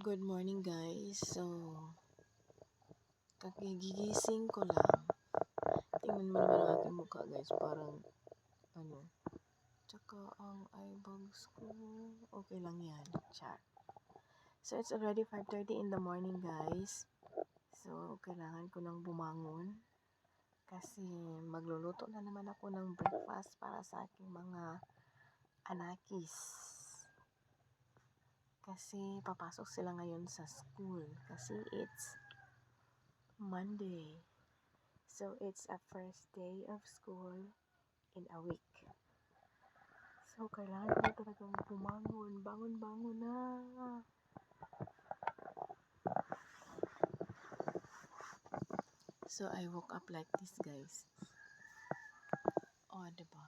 Good morning guys. So, kagigising ko lang. Tingnan mo naman ang aking mukha guys. Parang, tsaka ang eyebags ko. Okay lang yan. Char. So, it's already 5:30 in the morning guys. So, kailangan ko nang bumangon. Kasi magluluto na naman ako ng breakfast para sa aking mga anakis. Kasi papasok sila ngayon sa school. Kasi it's Monday. So, it's a first day of school in a week. So, kailangan ko talagang bumangon. Bangon na. So, I woke up like this, guys. Oh, diba?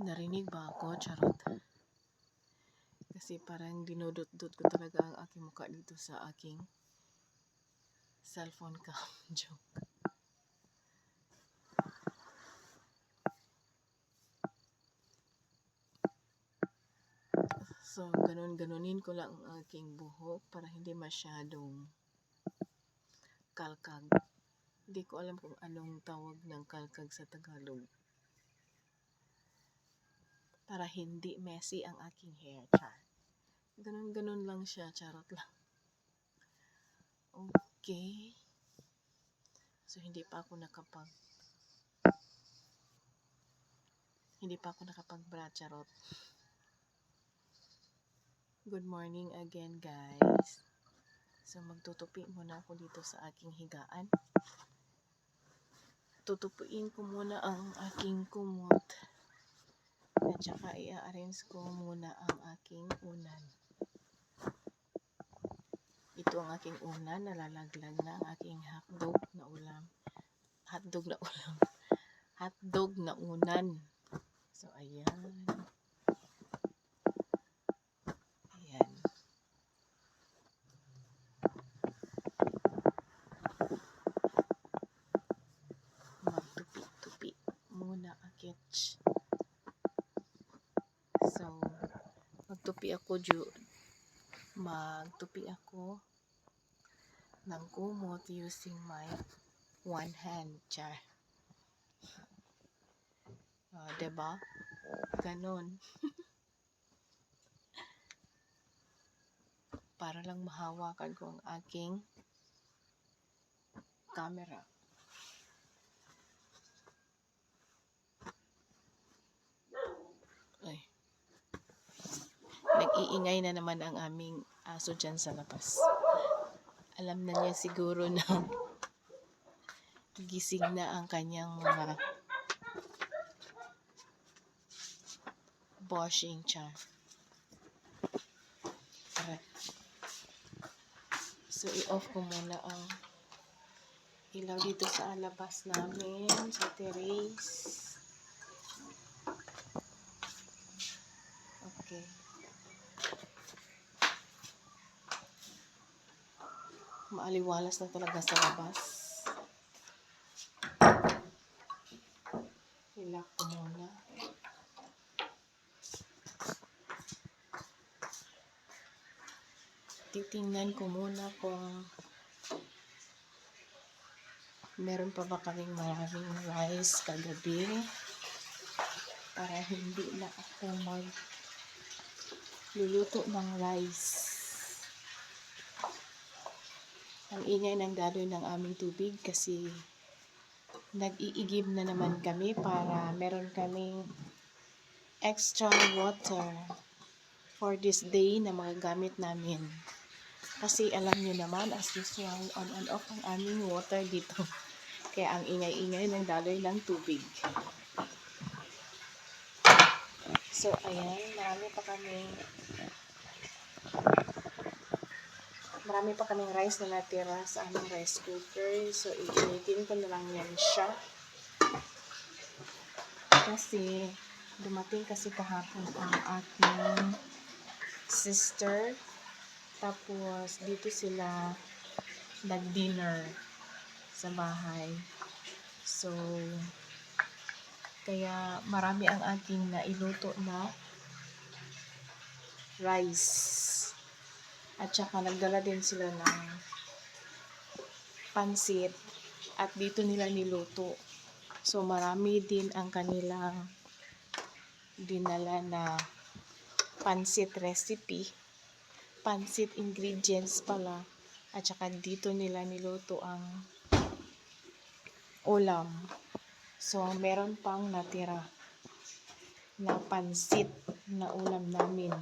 Narinig ba ako? Charot. Kasi parang dinudot-dot ko talaga ang aking mukha dito sa aking cellphone cam. Joke. So, ganunin ko lang ang aking buhok para hindi masyadong kalkag. Hindi ko alam kung anong tawag ng kalkag sa Tagalog. Para hindi messy ang aking hair. Char. Ganun lang siya. Charot lang. Okay. So, hindi pa ako nakapag-bra. Charot. Good morning again, guys. So, magtutupi muna ako dito sa aking higaan. Tutupuin ko muna ang aking kumot. At saka i-arrange ko muna ang aking unan. Ito ang aking unan. Nalalaglag na ang aking hotdog na ulam. Hotdog na unan. So, ayan. Ayan. Magtupi-tupi muna akits. So, magtupi ako ng kumot using my one hand. Char. Diba? Ganon. Para lang mahawakan ko ang aking camera. Ay. Nag-iingay na naman ang aming aso dyan sa labas. Alam na niya siguro na gising na ang kanyang mga washing. Char. So, i-off ko muna ang ilaw dito sa labas namin, sa terrace. Okay. Maaliwalas na talaga sa labas. I-lock ko muna. Titingnan ko muna kung meron pa ba kaming maraming rice kagabi para hindi na ako magluluto ng rice. Ang ingay ng daloy ng aming tubig kasi nag-iigib na naman kami para meron kaming extra water for this day na magagamit namin. Kasi alam nyo naman, as usual, on and off ang aming water dito. Kaya ang ingay-ingay ng daloy ng tubig. So, ayan, marami pa kaming rice na natira sa aming rice cooker. So, iinitin ko na lang yan siya. Kasi, dumating kasi kahapon ang aking sister. Tapos, dito sila nag-dinner sa bahay. So, kaya marami ang aking nailuto na rice. At saka nagdala din sila ng pansit at dito nila niluto. So marami din ang kanilang dinala na pansit recipe, pansit ingredients pala, at saka dito nila niluto ang ulam. So meron pang natira na pansit na ulam namin.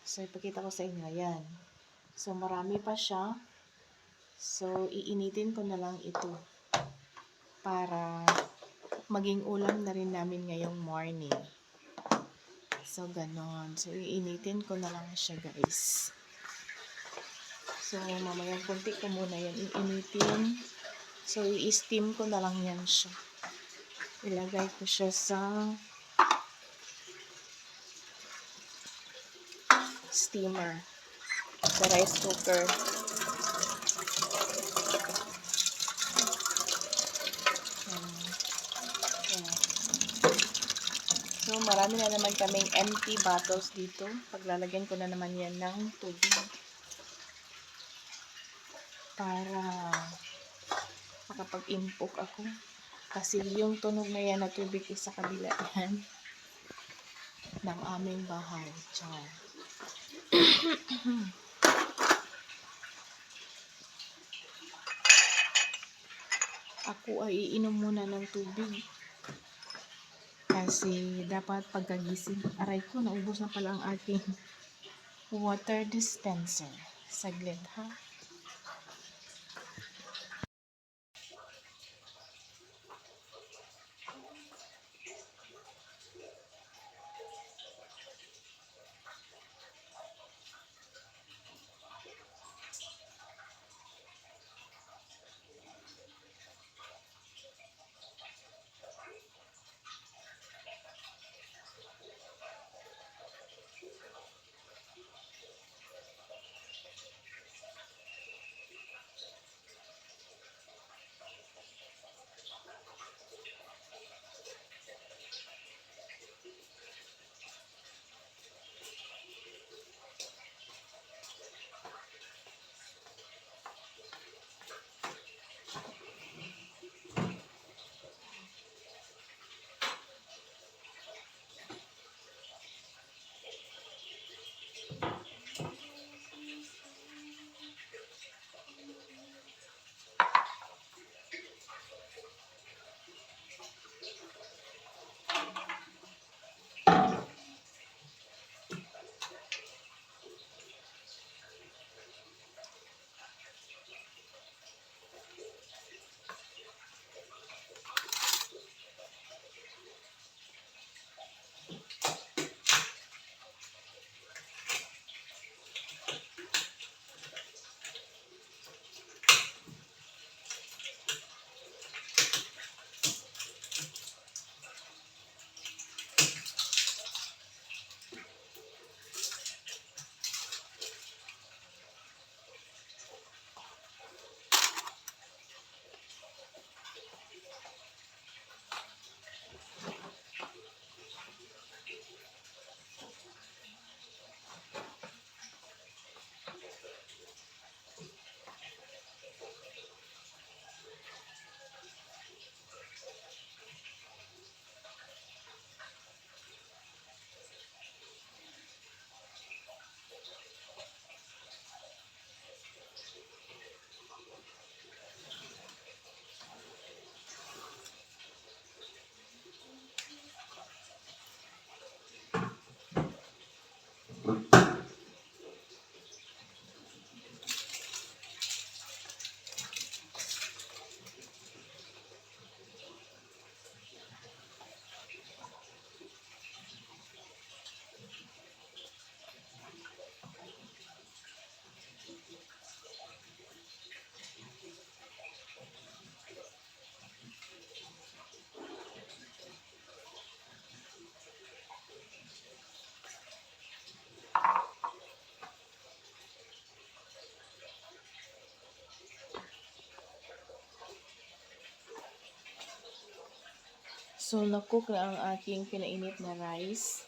So ipakita ko sa inyo, yan. So marami pa siya. So iinitin ko na lang ito para maging ulam na rin namin ngayong morning. So, ganon. So, iinitin ko na lang siya, guys. So, mamayang kunti ko muna yan iinitin. So, i-steam ko na lang yan siya. Ilagay ko siya sa steamer. Sa rice cooker. So, marami na naman kaming empty bottles dito. Paglalagyan ko na naman yan ng tubig. Para makapag-impok ako. Kasi yung tunog na yan na tubig is sa kabila yan ng aming bahay. Char. Ako ay iinom muna ng tubig. Kasi dapat pagkagising, aray ko, naubos na pala ang aking water dispenser. Saglit ha. So, nakook na ang aking pinainit na rice.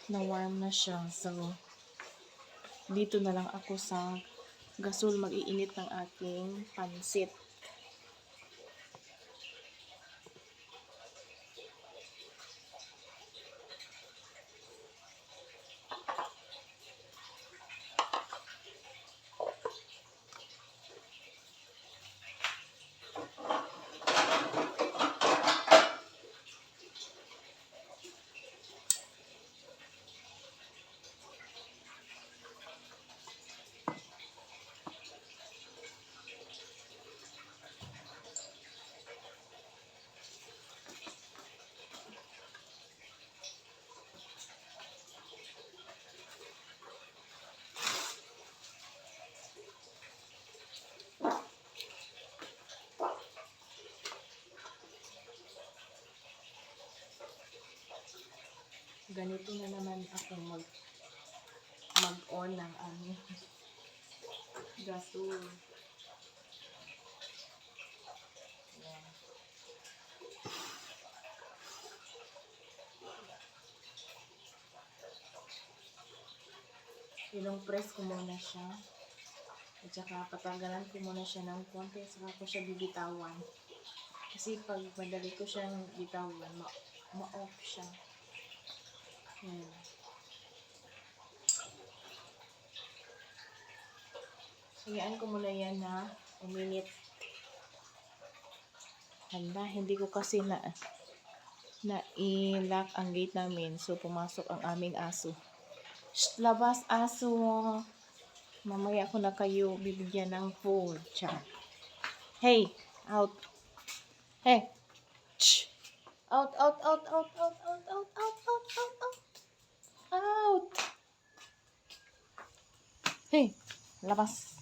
na warm na siya. So, dito na lang ako sa gasol mag-iinit ng aking pansit. Ganito na naman ako mag-on ng aming gasol. Yan. Pinong-press ko muna siya. At saka patanggalan ko muna siya ng konti. Saka ko siya bibitawan. Kasi pag madali ko siyang bitawan, ma-off siya. Yan. Hayaan ko muna yan na uminit. Handa, hindi ko kasi na-i-lock ang gate namin. So, pumasok ang aming aso. Shh, labas aso. Mamaya ako na kayo bibigyan ng food. Char. Hey, out. Hey. Shh. Out, out, out, out, out, out, out, out, out, out, out. Out. Hey, labas.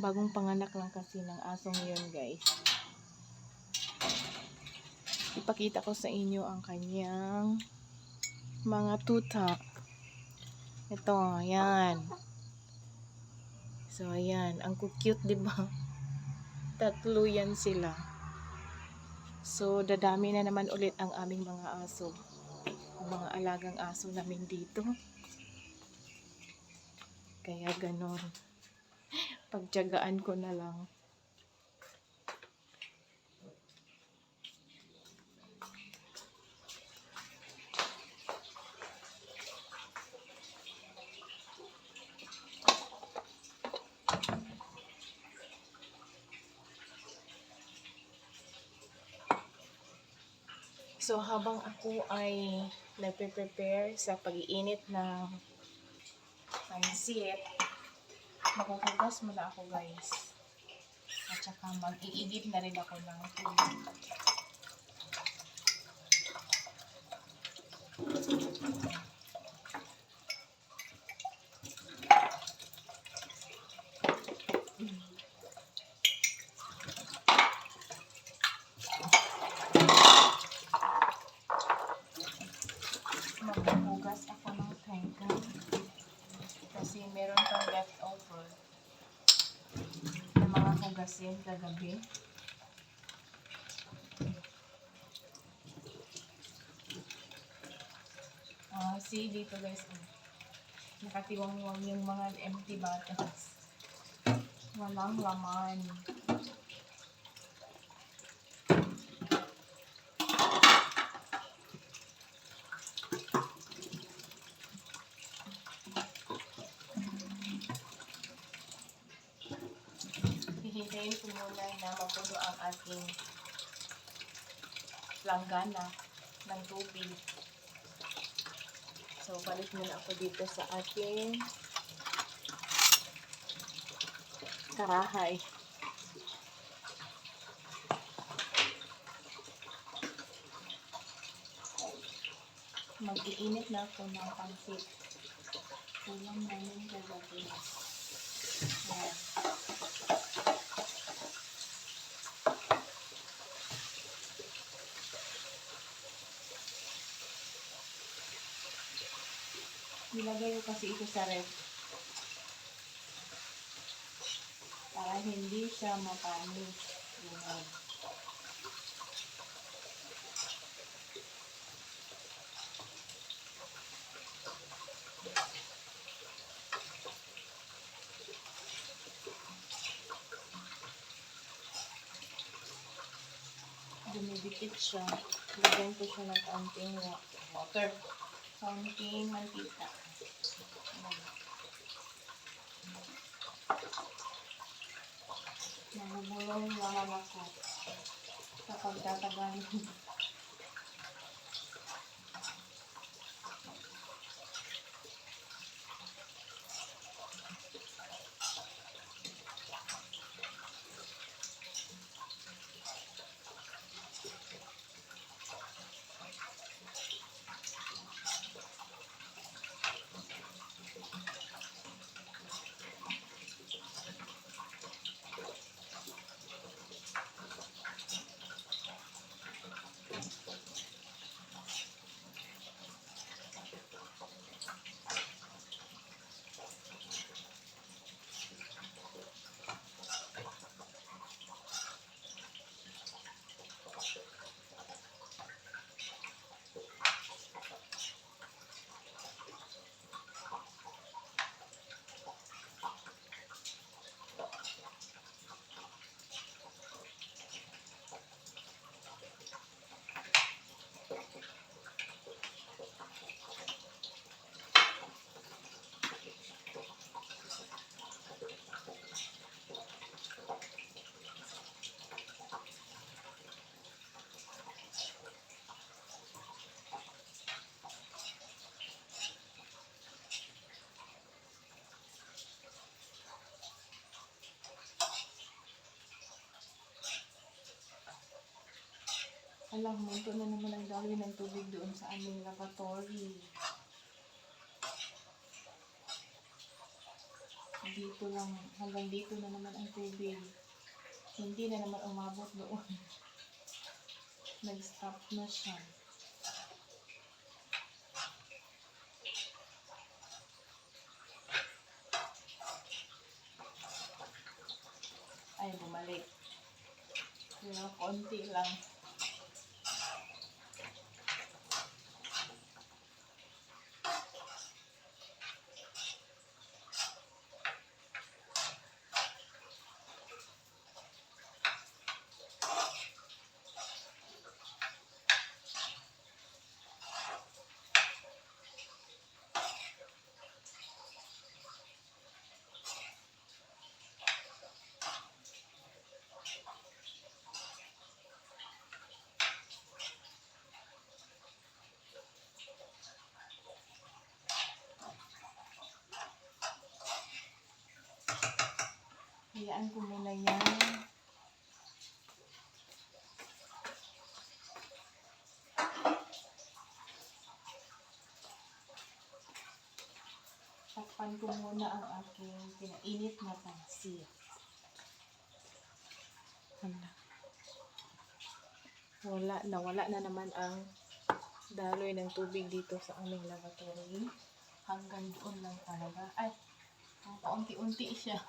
Bagong panganak lang kasi ng asong yun, guys. Ipakita ko sa inyo ang kanyang mga tutak. Ito, ayan. So, ayan. Ang cute, diba? Tatlo yan sila. So, dadami na naman ulit ang aming mga aso. Ang mga alagang aso namin dito. Kaya ganon. Pagtiyagaan ko na lang. So, habang ako ay nagpe-prepare sa pag-iinit ng pansit, maghuhugas muna ako, guys. At saka mag-iigib na rin ako ng tubig. Maghuhugas ako ng tengka kasi meron pang leftover na mga hugasin kagabi. See dito, guys, nakatiwang-wang yung mga empty bottles. Walang laman. Hihintayin ko muna na mapuno ang aking langgana ng tubig. So, balik muna ako dito sa ating karahay. Mag-iinit na ako ng pansit. Ulam namin kagabi. Ayan. Nilagay ko kasi ito sa ref para hindi siya mapanis. Yan. Dumidikit siya. Lagyan ko siya ng kaunting water. Kaunting mantika. Nabubulong naman ako sa pagtatagalin. Alam, munto na naman ang daloy ng tubig doon sa aming lavatory. Dito lang, hanggang dito na naman ang tubig. Hindi na naman umabot doon. Nag-stop na siya. Ay, bumalik. Pero konti lang. Hayaan ko muna yan. Takpan ko muna ang aking pinainit na pansit. Nawala na naman ang daloy ng tubig dito sa aming lavatory. Hanggang doon lang talaga. Ay, paunti-unti siya.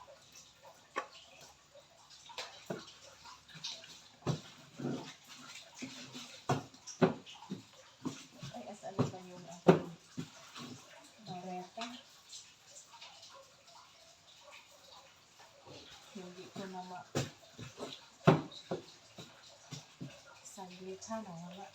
Ay, asan ba yung aking bareta? Hindi ko na saglit ha, nawala.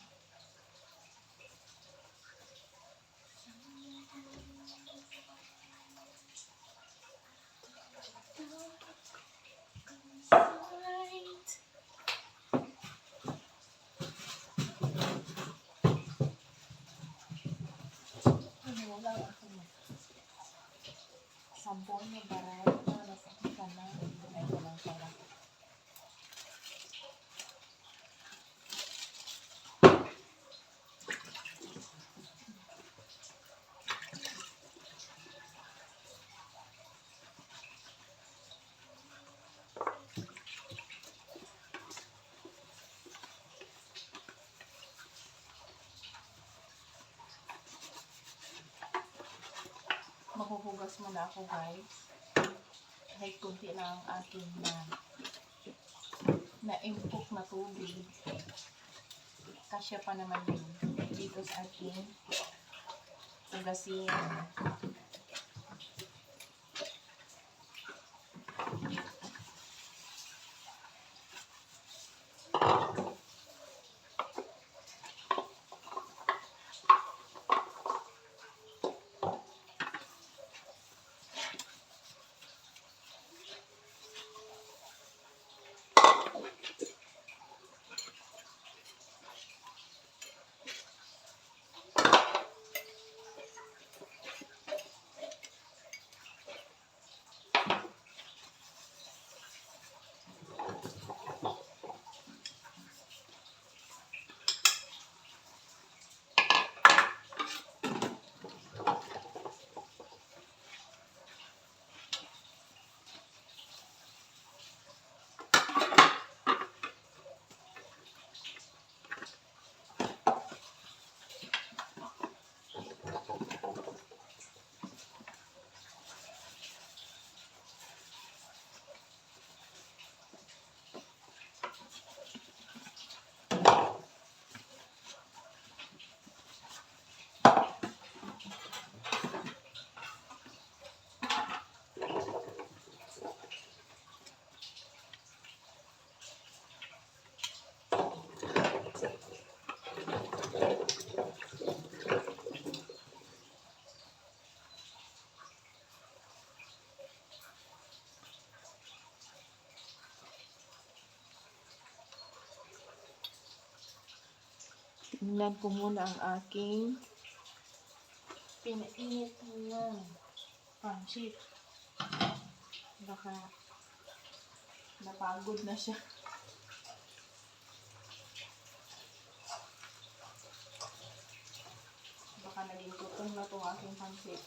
Wala ako na. Sabon na bareta, nasa kita na. Ay, walang pala. Maghuhugas muna ako, guys. kahit kunti lang ang ating na-impok na tubig, kasya pa naman yun dito sa ating tugasin. Tingnan ko muna ang aking pinainit ng pancit. Baka napagod na siya. Baka naging tutong na itong aking pancit.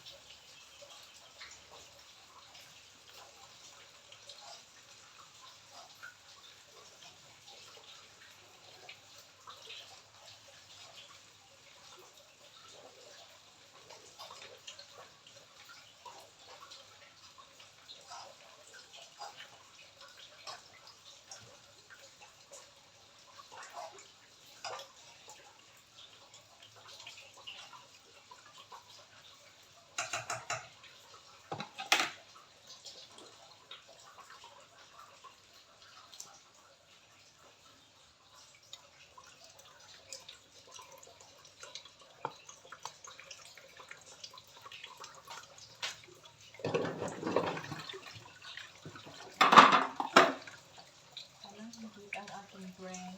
Ang aking bread.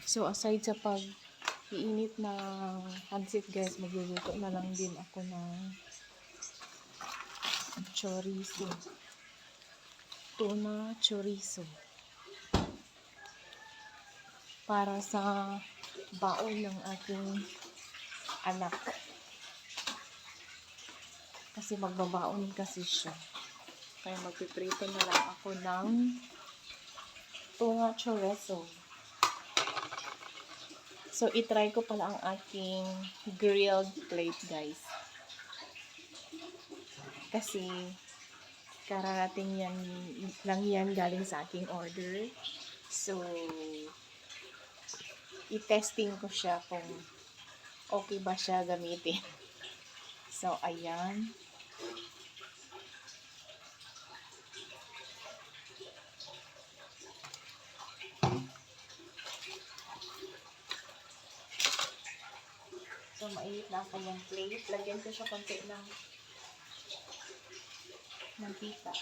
So, aside sa pag-iinit ng pansit guys, magluluto na lang din ako ng chorizo. Tuna chorizo. Para sa baon ng aking anak. Kasi magbabaon kasi siya. Kaya magpiprito na lang ako ng tuna chorizo. So, itry ko pala ang aking grilled plate, guys. Kasi, kararating lang yan galing sa aking order. So, i-testing ko siya kung okay ba siya gamitin. So, ayan. So, mainit na ang kanyang plate. Lagyan ko siya konti ng mantika.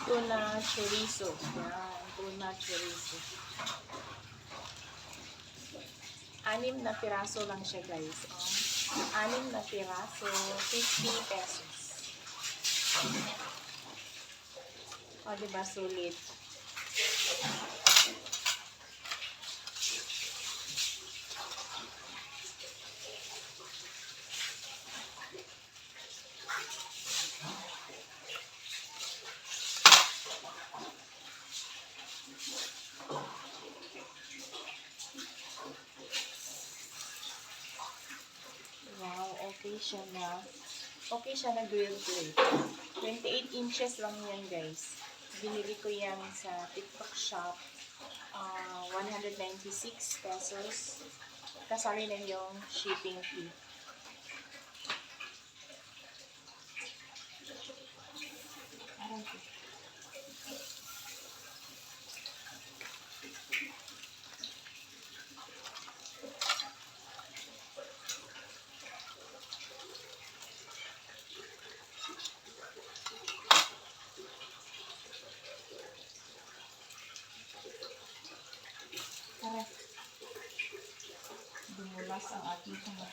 Tuna chorizo. Yan, tuna chorizo. 6 na piraso lang siya, guys. 6 na piraso, 50 pesos. O, diba, sulit? Wow, okay siya na. Okay siya na grilled plate. 28 inches lang yan, guys. Binili ko yan sa TikTok shop. 196 pesos. Kasali na yung shipping fee. Dumulas ang ating mga.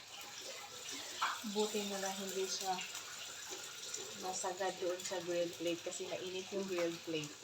Buti na lang hindi siya nasagad doon sa grilled plate kasi nainit yung grilled plate.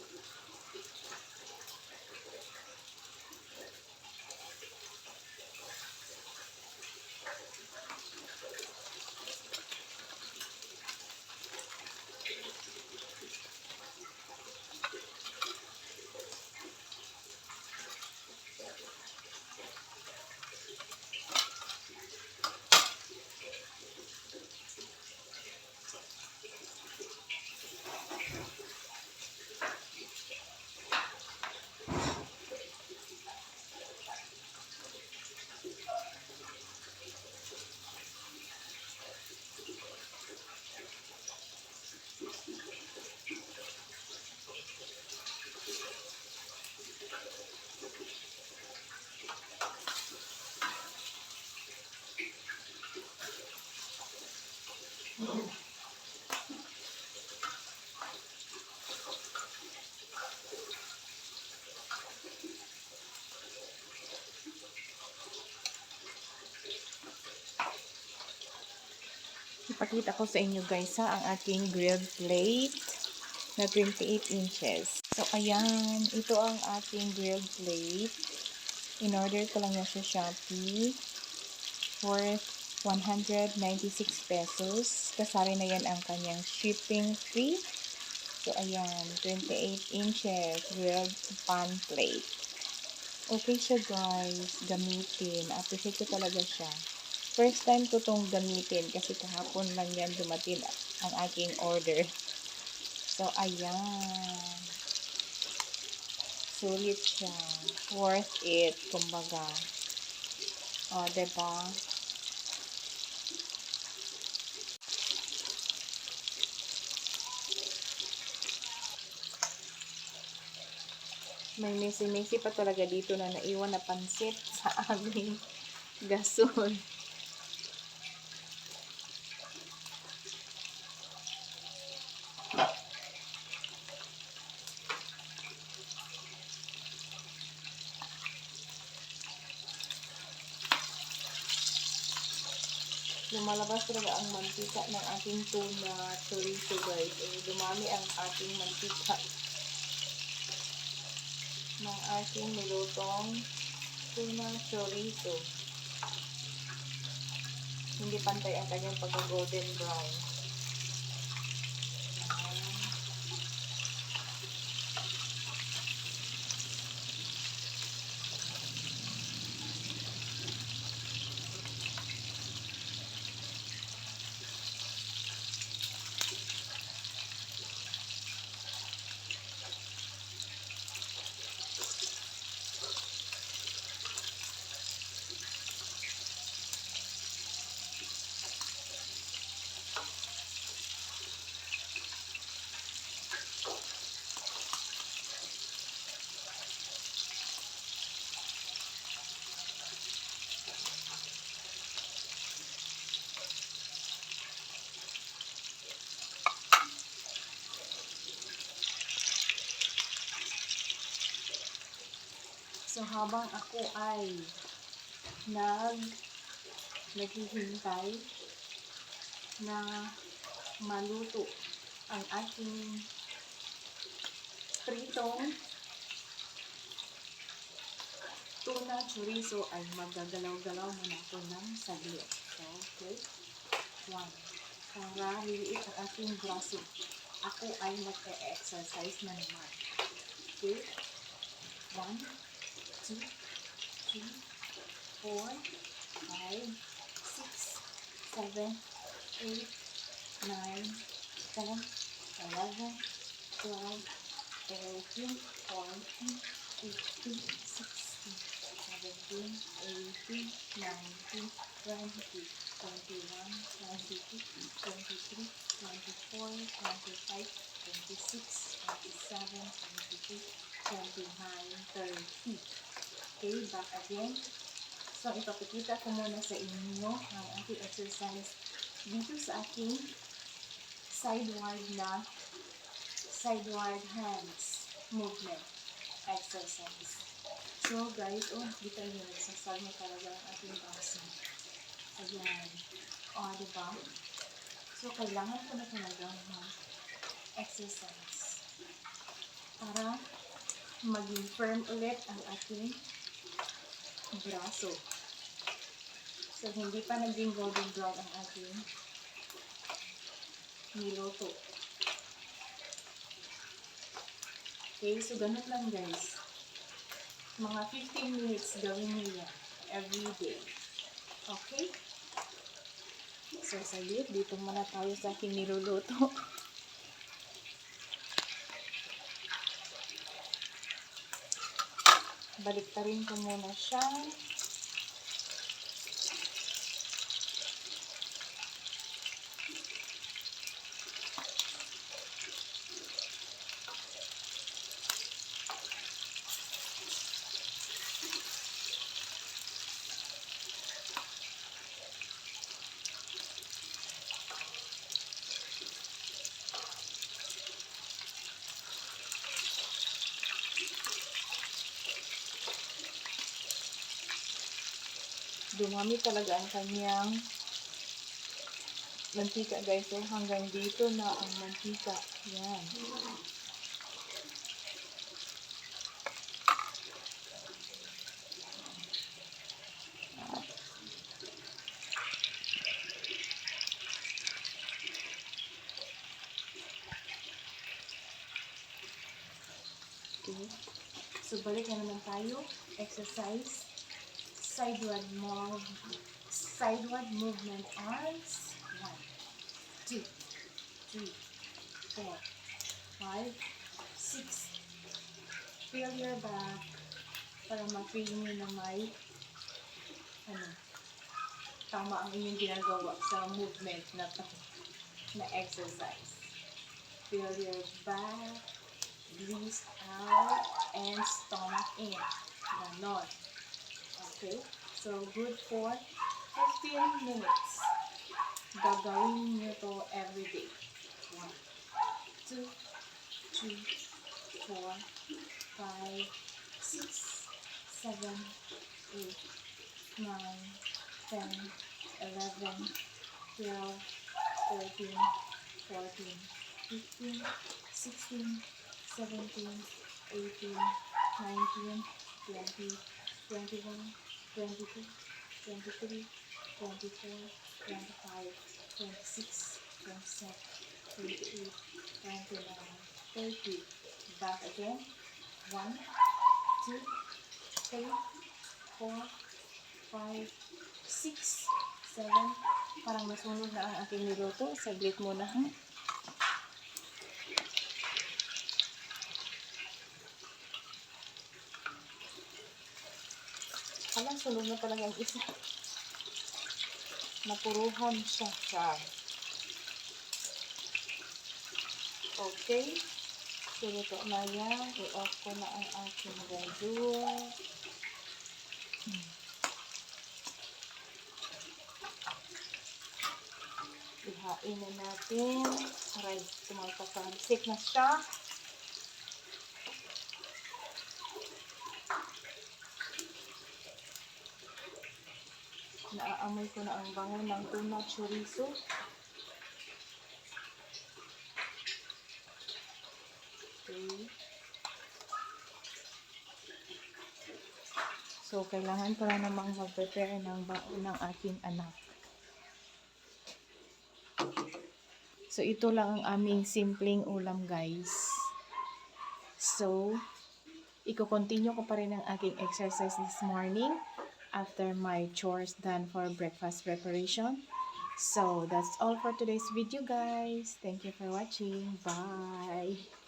Pakita ko sa inyo guys ang aking grilled plate na 28 inches. So ayan, ito ang aking grilled plate. In-order ko lang yan sa Shopee. Worth 196 pesos. Kasali na yan ang kanyang shipping fee. So ayan, 28 inches grilled pan plate. Okay siya guys, gamitin. Appreciate ko talaga siya. First time ko tong gamitin kasi kahapon lang yan dumating ang aking order. So, ayan. Sulit siya. Worth it, kumbaga. O, diba? May mesi-mesi pa talaga dito na naiwan na pansit sa aming gasol. Lumalabas talaga ang mantika ng aking tuna chorizo guys. Dumami ang ating mantika ng aking nilutong tuna chorizo. Hindi pantay ang kanyang pagka-golden brown. So, habang ako ay naghihintay na maluto ang aking pritong tuna chorizo, ay magagalaw-galaw muna ako ng saglit. So, okay. 1. Para liliit ang aking braso. Ako ay nag-e-exercise na naman. Okay. 1, 2, 3, 4, 5, 6, 7, 8, 9, 10, 11, 12, 13, 14, 15, 16, 17, 18, 19, 20, 21, 22, 23, 24, 25, 26, 27, 28, 29, 30. Okay, back again. So, ipapakita ko muna sa inyo ang aking exercise dito sa aking sideward hands movement exercise. So, guys, dito nyo, nagsasag na talaga ang ating braso. Ayan. Diba? So, kailangan ko na talaga mag-exercise para maging firm ulit ang ating braso. So, hindi pa naging golden brown ang ating niluto. Okay, so ganun lang guys. Mga 15 minutes gawin nyo yan every day. Okay? So, saglit, dito muna tayo sa aking niluluto. Baliktarin ko muna siya. Dumami talaga ang kanyang mantika guys, oh, hanggang dito na ang mantika. Yan. Okay. So, balik na naman tayo. Exercise. Sideward movement arms. 1, 2, 3, 4, 5, 6. Feel your back para ma-feel nyo na may tama ang inyong ginagawa sa movement na to, na exercise. Feel your back, breathe out, and stomach in. Ganon. Okay? So, good for 15 minutes. Gagawin nyo to everyday. 1, 2, 3, 4, 5, 6, 7, 8, 9, 10, 11, 12, 13, 14, 15, 16, 17, 18, 19, 20, 21, 22, 23, 24, 25, 26, 27, 28, 29, 30. Back again. 1, 2, 3, 4, 5, 6, 7. Parang nasunog na ang aking niluto. Saglit muna ha. Alam, sunog na talaga ang isa. Napuruhan siya. Okay. Siluto na yan. I-off ko na ang aking radyo. Ihain na natin. Aray, tumalpasik na siya. Naaamoy ko na ang bango ng tuna chorizo. Okay. So, kailangan ko na namang mag-prepare ng baon ng aking anak. So, ito lang ang aming simpleng ulam, guys. So, i-continue ko pa rin ang aking exercise this morning after my chores done for breakfast preparation. So, that's all for today's video, guys. Thank you for watching. Bye!